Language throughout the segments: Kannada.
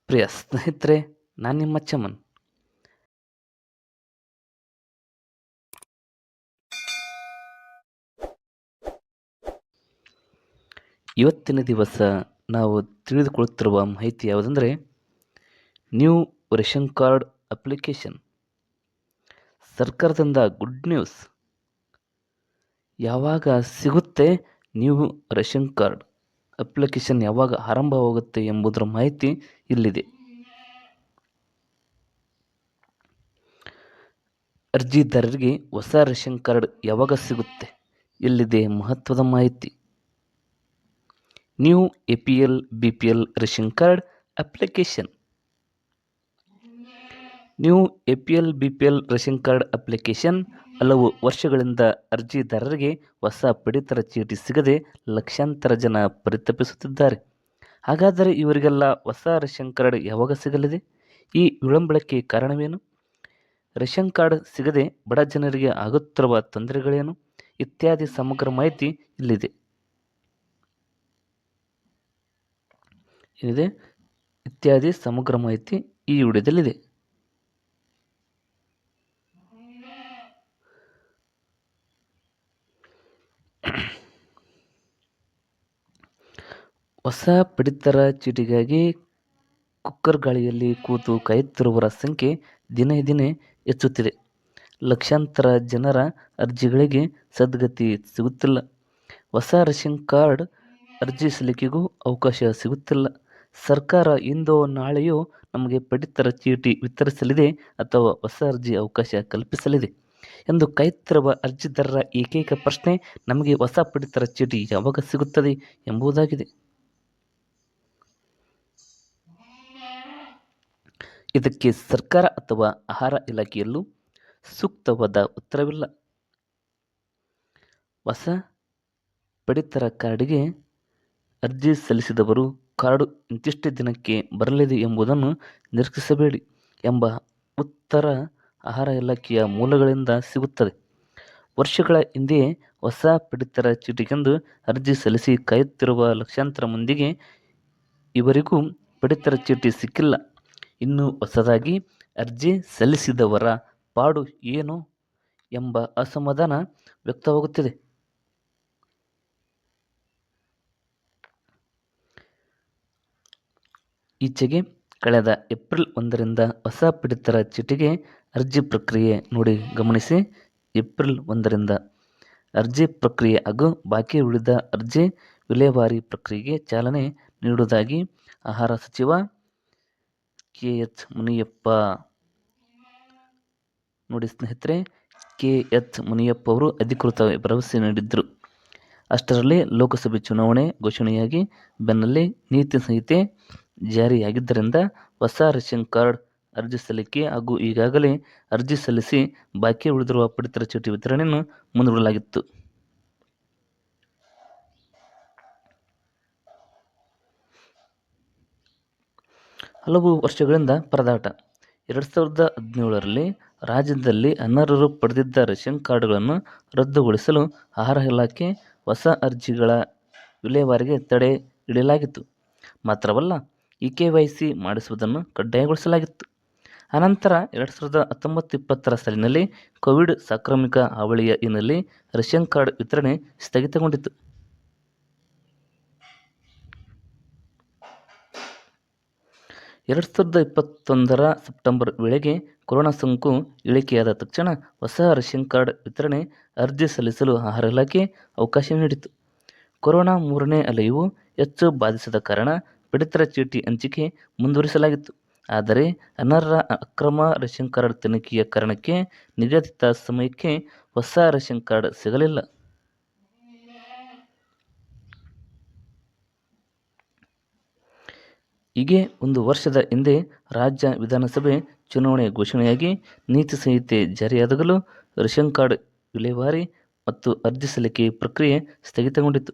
ಪ್ರಿಯ ಸ್ನೇಹಿತರೆ, ನಾನು ನಿಮ್ಮ ಚಮನ್. ಇವತ್ತಿನ ದಿವಸ ನಾವು ತಿಳಿದುಕೊಳ್ಳುತ್ತಿರುವ ಮಾಹಿತಿ ಯಾವುದಂದರೆ, ನ್ಯೂ ರೇಷನ್ ಕಾರ್ಡ್ ಅಪ್ಲಿಕೇಶನ್. ಸರ್ಕಾರದಿಂದ ಗುಡ್ ನ್ಯೂಸ್. ಯಾವಾಗ ಸಿಗುತ್ತೆ ನ್ಯೂ ರೇಷನ್ ಕಾರ್ಡ್ ಅಪ್ಲಿಕೇಶನ್, ಯಾವಾಗ ಆರಂಭವಾಗುತ್ತೆ ಎಂಬುದರ ಮಾಹಿತಿ ಇಲ್ಲಿದೆ. ಅರ್ಜಿದಾರರಿಗೆ ಹೊಸ ರೇಷನ್ ಕಾರ್ಡ್ ಯಾವಾಗ ಸಿಗುತ್ತೆ? ಇಲ್ಲಿದೆ ಮಹತ್ವದ ಮಾಹಿತಿ. New APL BPL ration card application. New APL BPL ration card application ಹಲವು ವರ್ಷಗಳಿಂದ ಅರ್ಜಿದಾರರಿಗೆ ಹೊಸ ಪಡಿತರ ಚೀಟಿ ಸಿಗದೆ ಲಕ್ಷಾಂತರ ಜನ ಪರಿತಪಿಸುತ್ತಿದ್ದಾರೆ. ಹಾಗಾದರೆ ಇವರಿಗೆಲ್ಲ ಹೊಸ ರೇಷನ್ ಕಾರ್ಡ್ ಯಾವಾಗ ಸಿಗಲಿದೆ? ಈ ವಿಳಂಬಕ್ಕೆ ಕಾರಣವೇನು? ರೇಷನ್ ಕಾರ್ಡ್ ಸಿಗದೆ ಬಡ ಜನರಿಗೆ ಆಗುತ್ತಿರುವ ತೊಂದರೆಗಳೇನು? ಇತ್ಯಾದಿ ಸಮಗ್ರ ಮಾಹಿತಿ ಇಲ್ಲಿದೆ. ಇತ್ಯಾದಿ ಸಮಗ್ರ ಮಾಹಿತಿ ಈ ವಿಡಿಯೋದಲ್ಲಿದೆ. ಹೊಸ ಪಡಿತರ ಚೀಟಿಗಾಗಿ ಕುಕ್ಕರ್ ಗಾಳಿಯಲ್ಲಿ ಕೂತು ಕಾಯುತ್ತಿರುವವರ ಸಂಖ್ಯೆ ದಿನೇ ದಿನೇ ಹೆಚ್ಚುತ್ತಿದೆ. ಲಕ್ಷಾಂತರ ಜನರ ಅರ್ಜಿಗಳಿಗೆ ಸದ್ಗತಿ ಸಿಗುತ್ತಿಲ್ಲ. ಹೊಸ ರೇಷನ್ ಕಾರ್ಡ್ ಅರ್ಜಿ ಸಲ್ಲಿಕೆಗೂ ಅವಕಾಶ ಸಿಗುತ್ತಿಲ್ಲ. ಸರ್ಕಾರ ಇಂದೋ ನಾಳೆಯೋ ನಮಗೆ ಪಡಿತರ ಚೀಟಿ ವಿತರಿಸಲಿದೆ ಅಥವಾ ಹೊಸ ಅರ್ಜಿ ಅವಕಾಶ ಕಲ್ಪಿಸಲಿದೆ ಎಂದು ಕಾಯುತ್ತಿರುವ ಅರ್ಜಿದಾರರ ಏಕೈಕ ಪ್ರಶ್ನೆ, ನಮಗೆ ಹೊಸ ಪಡಿತರ ಚೀಟಿ ಯಾವಾಗ ಸಿಗುತ್ತದೆ ಎಂಬುದಾಗಿದೆ. ಇದಕ್ಕೆ ಸರ್ಕಾರ ಅಥವಾ ಆಹಾರ ಇಲಾಖೆಯಲ್ಲೂ ಸೂಕ್ತವಾದ ಉತ್ತರವಿಲ್ಲ. ಹೊಸ ಪಡಿತರ ಕಾರ್ಡಿಗೆ ಅರ್ಜಿ ಸಲ್ಲಿಸಿದವರು ಕಾರ್ಡು ಇಂತಿಷ್ಟೇ ದಿನಕ್ಕೆ ಬರಲಿದೆ ಎಂಬುದನ್ನು ನಿರೀಕ್ಷಿಸಬೇಡಿ ಎಂಬ ಉತ್ತರ ಆಹಾರ ಇಲಾಖೆಯ ಮೂಲಗಳಿಂದ ಸಿಗುತ್ತದೆ. ವರ್ಷಗಳ ಹಿಂದೆಯೇ ಹೊಸ ಪಡಿತರ ಚೀಟಿಗೆಂದು ಅರ್ಜಿ ಸಲ್ಲಿಸಿ ಕಾಯುತ್ತಿರುವ ಲಕ್ಷಾಂತರ ಮಂದಿಗೆ ಇವರಿಗೂ ಪಡಿತರ ಚೀಟಿ ಸಿಕ್ಕಿಲ್ಲ. ಇನ್ನು ಹೊಸದಾಗಿ ಅರ್ಜಿ ಸಲ್ಲಿಸಿದವರ ಪಾಡು ಏನು ಎಂಬ ಅಸಮಾಧಾನ ವ್ಯಕ್ತವಾಗುತ್ತಿದೆ. ಈಚೆಗೆ ಕಳೆದ ಏಪ್ರಿಲ್ 1ರಿಂದ ಹೊಸ ಪಡಿತರ ಚೀಟಿಗೆ ಅರ್ಜಿ ಪ್ರಕ್ರಿಯೆ ಗಮನಿಸಿ. ಏಪ್ರಿಲ್ 1ರಿಂದ ಅರ್ಜಿ ಪ್ರಕ್ರಿಯೆ ಹಾಗೂ ಬಾಕಿ ಉಳಿದ ಅರ್ಜಿ ವಿಲೇವಾರಿ ಪ್ರಕ್ರಿಯೆಗೆ ಚಾಲನೆ ನೀಡುವುದಾಗಿ ಆಹಾರ ಸಚಿವ KH ಮುನಿಯಪ್ಪ ಸ್ನೇಹಿತರೆ, KH ಮುನಿಯಪ್ಪ ಅವರು ಅಧಿಕೃತ ಭರವಸೆ ನೀಡಿದ್ರು. ಅಷ್ಟರಲ್ಲಿ ಲೋಕಸಭೆ ಚುನಾವಣೆ ಘೋಷಣೆಯಾಗಿ ಬೆನ್ನಲ್ಲೇ ನೀತಿ ಸಂಹಿತೆ ಜಾರಿಯಾಗಿದ್ದರಿಂದ ಹೊಸ ರೇಷನ್ ಕಾರ್ಡ್ ಅರ್ಜಿ ಸಲ್ಲಿಕೆ ಹಾಗೂ ಈಗಾಗಲೇ ಅರ್ಜಿ ಸಲ್ಲಿಸಿ ಬಾಕಿ ಉಳಿದಿರುವ ಪಡಿತರ ಚೀಟಿ ವಿತರಣೆಯನ್ನು ಮುಂದೂಡಲಾಗಿತ್ತು. ಹಲವು ವರ್ಷಗಳಿಂದ ಪರದಾಟ. 2017ರಲ್ಲಿ ರಾಜ್ಯದಲ್ಲಿ ಅನರ್ಹರು ಪಡೆದಿದ್ದ ರೇಷನ್ ಕಾರ್ಡ್ಗಳನ್ನು ರದ್ದುಗೊಳಿಸಲು ಆಹಾರ ಇಲಾಖೆ ಹೊಸ ಅರ್ಜಿಗಳ ವಿಲೇವಾರಿಗೆ ತಡೆ ಹಿಡಿಯಲಾಗಿತ್ತು. ಮಾತ್ರವಲ್ಲ, eKYC ಮಾಡಿಸುವುದನ್ನು ಕಡ್ಡಾಯಗೊಳಿಸಲಾಗಿತ್ತು. ಅನಂತರ 2019-20 ಸಾಲಿನಲ್ಲಿ ಕೋವಿಡ್ ಸಾಂಕ್ರಾಮಿಕ ಹಾವಳಿಯ ಹಿನ್ನೆಲೆ ರೇಷನ್ ಕಾರ್ಡ್ ವಿತರಣೆ ಸ್ಥಗಿತಗೊಂಡಿತ್ತು. 2021ರ ಸೆಪ್ಟೆಂಬರ್ ವೇಳೆಗೆ ಕೊರೋನಾ ಸೋಂಕು ಇಳಿಕೆಯಾದ ತಕ್ಷಣ ಹೊಸ ರೇಷನ್ ಕಾರ್ಡ್ ವಿತರಣೆ ಅರ್ಜಿ ಸಲ್ಲಿಸಲು ಆಹಾರ ಇಲಾಖೆ ಅವಕಾಶ ನೀಡಿತು. ಕೊರೋನಾ 3ನೇ ಅಲೆಯು ಹೆಚ್ಚು ಬಾಧಿಸದ ಕಾರಣ ಪಡಿತರ ಚೀಟಿ ಹಂಚಿಕೆ ಮುಂದುವರಿಸಲಾಗಿತ್ತು. ಆದರೆ ಅನರ್ಹ ಅಕ್ರಮ ರೇಷನ್ ಕಾರ್ಡ್ ತನಿಖೆಯ ಕಾರಣಕ್ಕೆ ನಿಗದಿತ ಸಮಯಕ್ಕೆ ಹೊಸ ರೇಷನ್ ಕಾರ್ಡ್ ಸಿಗಲಿಲ್ಲ. ಹೀಗೆ ಒಂದು ವರ್ಷದ ಹಿಂದೆ ರಾಜ್ಯ ವಿಧಾನಸಭೆ ಚುನಾವಣೆ ಘೋಷಣೆಯಾಗಿ ನೀತಿ ಸಂಹಿತೆ ಜಾರಿಯಾದಾಗಲೂ ರೇಷನ್ ಕಾರ್ಡ್ ವಿಲೇವಾರಿ ಮತ್ತು ಅರ್ಜಿ ಸಲ್ಲಿಕೆ ಪ್ರಕ್ರಿಯೆ ಸ್ಥಗಿತಗೊಂಡಿತ್ತು.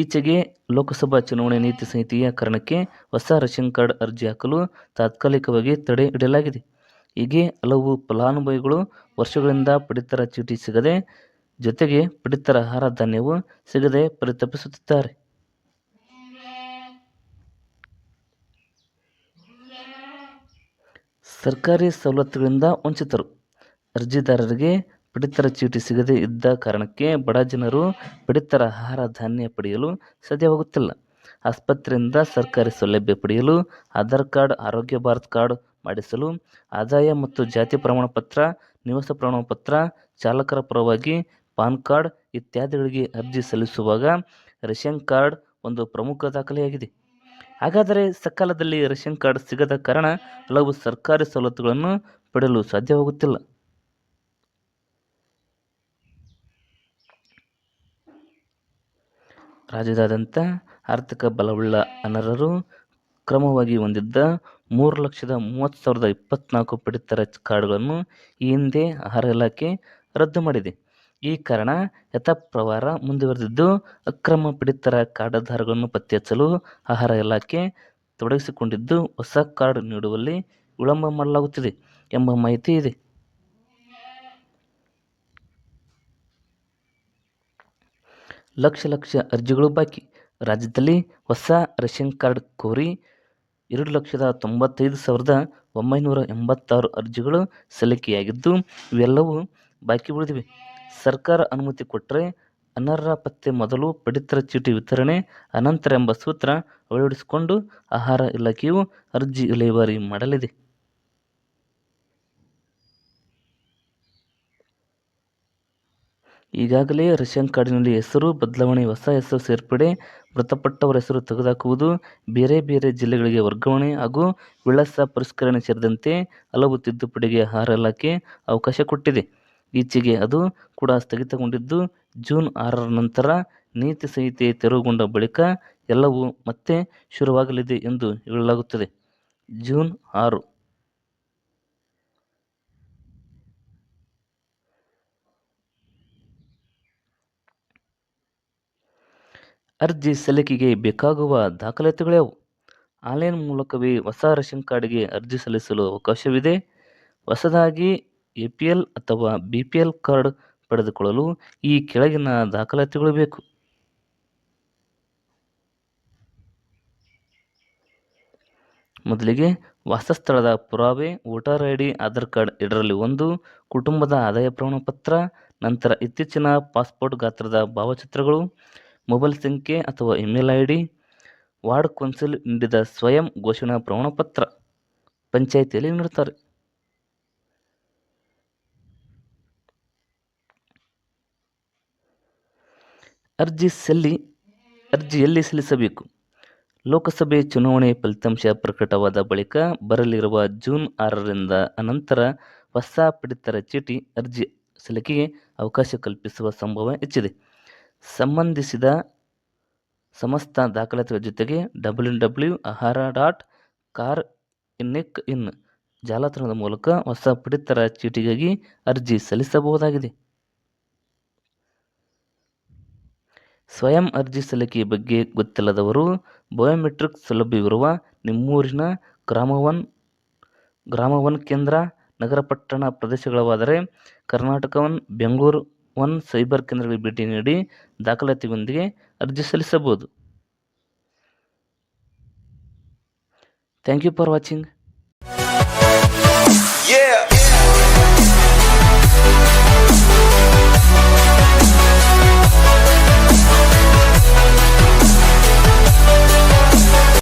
ಈಚೆಗೆ ಲೋಕಸಭಾ ಚುನಾವಣೆ ನೀತಿ ಸಂಹಿತೆಯ ಕಾರಣಕ್ಕೆ ಹೊಸ ರೇಷನ್ ಕಾರ್ಡ್ ಅರ್ಜಿ ಹಾಕಲು ತಾತ್ಕಾಲಿಕವಾಗಿ ತಡೆ ಹಿಡಿಯಲಾಗಿದೆ. ಹೀಗೆ ಹಲವು ಫಲಾನುಭವಿಗಳು ವರ್ಷಗಳಿಂದ ಪಡಿತರ ಚೀಟಿ ಸಿಗದೆ, ಜೊತೆಗೆ ಪಡಿತರ ಆಹಾರ ಧಾನ್ಯವೂ ಸಿಗದೆ ಪರಿತಪಿಸುತ್ತಿದ್ದಾರೆ. ಸರ್ಕಾರಿ ಸವಲತ್ತುಗಳಿಂದ ವಂಚಿತರು. ಅರ್ಜಿದಾರರಿಗೆ ಪಡಿತರ ಚೀಟಿ ಸಿಗದೇ ಇದ್ದ ಕಾರಣಕ್ಕೆ ಬಡ ಜನರು ಪಡಿತರ ಆಹಾರ ಧಾನ್ಯ ಪಡೆಯಲು ಸಾಧ್ಯವಾಗುತ್ತಿಲ್ಲ. ಆಸ್ಪತ್ರೆಯಿಂದ ಸರ್ಕಾರಿ ಸೌಲಭ್ಯ ಪಡೆಯಲು ಆಧಾರ್ ಕಾರ್ಡ್, ಆರೋಗ್ಯ ಭಾರತ್ ಕಾರ್ಡ್ ಮಾಡಿಸಲು, ಆದಾಯ ಮತ್ತು ಜಾತಿ ಪ್ರಮಾಣ ಪತ್ರ, ನಿವಾಸ ಪ್ರಮಾಣ ಪತ್ರ, ಚಾಲಕರ ಪರವಾಗಿ ಪಾನ್ ಕಾರ್ಡ್ ಇತ್ಯಾದಿಗಳಿಗೆ ಅರ್ಜಿ ಸಲ್ಲಿಸುವಾಗ ರೇಷನ್ ಕಾರ್ಡ್ ಒಂದು ಪ್ರಮುಖ ದಾಖಲೆಯಾಗಿದೆ. ಹಾಗಾದರೆ ಸಕಾಲದಲ್ಲಿ ರೇಷನ್ ಕಾರ್ಡ್ ಸಿಗದ ಕಾರಣ ಹಲವು ಸರ್ಕಾರಿ ಸವಲತ್ತುಗಳನ್ನು ಪಡೆಯಲು ಸಾಧ್ಯವಾಗುತ್ತಿಲ್ಲ. ರಾಜ್ಯದಾದ್ಯಂತ ಆರ್ಥಿಕ ಬಲವುಳ್ಳ ಅನರ್ಹರು ಕ್ರಮವಾಗಿ ಹೊಂದಿದ್ದ 3,30,24 ಪಡಿತರ ಕಾರ್ಡ್ಗಳನ್ನು ಈ ಹಿಂದೆ ಆಹಾರ ಇಲಾಖೆ ರದ್ದು ಮಾಡಿದೆ. ಈ ಕಾರಣ ಯಥಾಪ್ರಕಾರ ಮುಂದುವರೆದಿದ್ದು, ಅಕ್ರಮ ಪಡಿತರ ಕಾರ್ಡ್ದಾರಗಳನ್ನು ಪತ್ತೆ ಹಚ್ಚಲು ಆಹಾರ ಇಲಾಖೆ ತೊಡಗಿಸಿಕೊಂಡಿದ್ದು, ಹೊಸ ಕಾರ್ಡ್ ನೀಡುವಲ್ಲಿ ವಿಳಂಬ ಮಾಡಲಾಗುತ್ತಿದೆ ಎಂಬ ಮಾಹಿತಿ ಇದೆ. ಲಕ್ಷ ಅರ್ಜಿಗಳು ಬಾಕಿ. ರಾಜ್ಯದಲ್ಲಿ ಹೊಸ ರೇಷನ್ ಕಾರ್ಡ್ ಕೋರಿ 2,95,986 ಅರ್ಜಿಗಳು ಸಲ್ಲಿಕೆಯಾಗಿದ್ದು, ಇವೆಲ್ಲವೂ ಬಾಕಿ ಉಳಿದಿವೆ. ಸರ್ಕಾರ ಅನುಮತಿ ಕೊಟ್ಟರೆ ಅನರ್ಹ ಪತ್ತೆ ಮೊದಲು, ಪಡಿತರ ಚೀಟಿ ವಿತರಣೆ ಅನಂತರ ಎಂಬ ಸೂತ್ರ ಅಳವಡಿಸಿಕೊಂಡು ಆಹಾರ ಇಲಾಖೆಯು ಅರ್ಜಿ ವಿಲೇವಾರಿ ಮಾಡಲಿದೆ. ಈಗಾಗಲೇ ರೇಷನ್ ಕಾರ್ಡಿನಲ್ಲಿ ಹೆಸರು ಬದಲಾವಣೆ, ಹೊಸ ಹೆಸರು ಸೇರ್ಪಡೆ, ಮೃತಪಟ್ಟವರ ಹೆಸರು ತೆಗೆದುಹಾಕುವುದು, ಬೇರೆ ಬೇರೆ ಜಿಲ್ಲೆಗಳಿಗೆ ವರ್ಗಾವಣೆ ಹಾಗೂ ವಿಳಾಸ ಪರಿಷ್ಕರಣೆ ಸೇರಿದಂತೆ ಹಲವು ತಿದ್ದುಪಡಿಗೆ ಆಹಾರ ಇಲಾಖೆ ಅವಕಾಶ ಕೊಟ್ಟಿದೆ. ಈಚೆಗೆ ಅದು ಕೂಡ ಸ್ಥಗಿತಗೊಂಡಿದ್ದು, ಜೂನ್ 6ರ ನಂತರ ನೀತಿ ಸಂಹಿತೆ ತೆರವುಗೊಂಡ ಬಳಿಕ ಎಲ್ಲವೂ ಮತ್ತೆ ಶುರುವಾಗಲಿದೆ ಎಂದು ಹೇಳಲಾಗುತ್ತದೆ. ಜೂನ್ 6. ಅರ್ಜಿ ಸಲ್ಲಿಕೆಗೆ ಬೇಕಾಗುವ ದಾಖಲಾತಿಗಳ್ಯಾವು? ಆನ್ಲೈನ್ ಮೂಲಕವೇ ಹೊಸ ರೇಷನ್ ಕಾರ್ಡ್ಗೆ ಅರ್ಜಿ ಸಲ್ಲಿಸಲು ಅವಕಾಶವಿದೆ. ಹೊಸದಾಗಿ ಎಪಿಎಲ್ ಅಥವಾ ಬಿಪಿಎಲ್ ಕಾರ್ಡ್ ಪಡೆದುಕೊಳ್ಳಲು ಈ ಕೆಳಗಿನ ದಾಖಲಾತಿಗಳು ಬೇಕು. ಮೊದಲಿಗೆ ವಾಸಸ್ಥಳದ ಪುರಾವೆ, ವೋಟರ್ ಐಡಿ, ಆಧಾರ್ ಕಾರ್ಡ್ ಇದರಲ್ಲಿ ಒಂದು, ಕುಟುಂಬದ ಆದಾಯ ಪ್ರಮಾಣ ಪತ್ರ, ನಂತರ ಇತ್ತೀಚಿನ ಪಾಸ್ಪೋರ್ಟ್ ಗಾತ್ರದ ಭಾವಚಿತ್ರಗಳು, ಮೊಬೈಲ್ ಸಂಖ್ಯೆ ಅಥವಾ ಇಮೇಲ್ ಐಡಿ, ವಾರ್ಡ್ ಕೌನ್ಸಿಲ್ ನೀಡಿದ ಸ್ವಯಂ ಘೋಷಣಾ ಪ್ರಮಾಣ ಪತ್ರ, ಪಂಚಾಯಿತಿಯಲ್ಲಿ ನೀಡುತ್ತಾರೆ. ಅರ್ಜಿ ಎಲ್ಲಿ ಸಲ್ಲಿಸಬೇಕು? ಲೋಕಸಭೆ ಚುನಾವಣೆ ಫಲಿತಾಂಶ ಪ್ರಕಟವಾದ ಬಳಿಕ ಬರಲಿರುವ ಜೂನ್ 6ರಿಂದ ಅನಂತರ ಹೊಸ ಪಡಿತರ ಚೀಟಿ ಅರ್ಜಿ ಸಲ್ಲಿಕೆಗೆ ಅವಕಾಶ ಕಲ್ಪಿಸುವ ಸಂಭವ ಹೆಚ್ಚಿದೆ. ಸಂಬಂಧಿಸಿದ ಸಮಸ್ತ ದಾಖಲಾತಿಗಳ ಜೊತೆಗೆ www.ahara.carinic.in ಜಾಲತಾಣದ ಮೂಲಕ ಹೊಸ ಪಡಿತರ ಚೀಟಿಗಾಗಿ ಅರ್ಜಿ ಸಲ್ಲಿಸಬಹುದಾಗಿದೆ. ಸ್ವಯಂ ಅರ್ಜಿ ಸಲ್ಲಿಕೆ ಬಗ್ಗೆ ಗೊತ್ತಿಲ್ಲದವರು ಬಯೋಮೆಟ್ರಿಕ್ ಸೌಲಭ್ಯವಿರುವ ನಿಮ್ಮೂರಿನ ಗ್ರಾಮ ಒನ್ ಕೇಂದ್ರ, ನಗರ ಪಟ್ಟಣ ಪ್ರದೇಶಗಳವಾದರೆ Karnataka one, Bengaluru one cyber ಕೇಂದ್ರಗಳಿಗೆ ಭೇಟಿ ನೀಡಿ ದಾಖಲಾತಿಯೊಂದಿಗೆ ಅರ್ಜಿ ಸಲ್ಲಿಸಬಹುದು. Thank you for watching.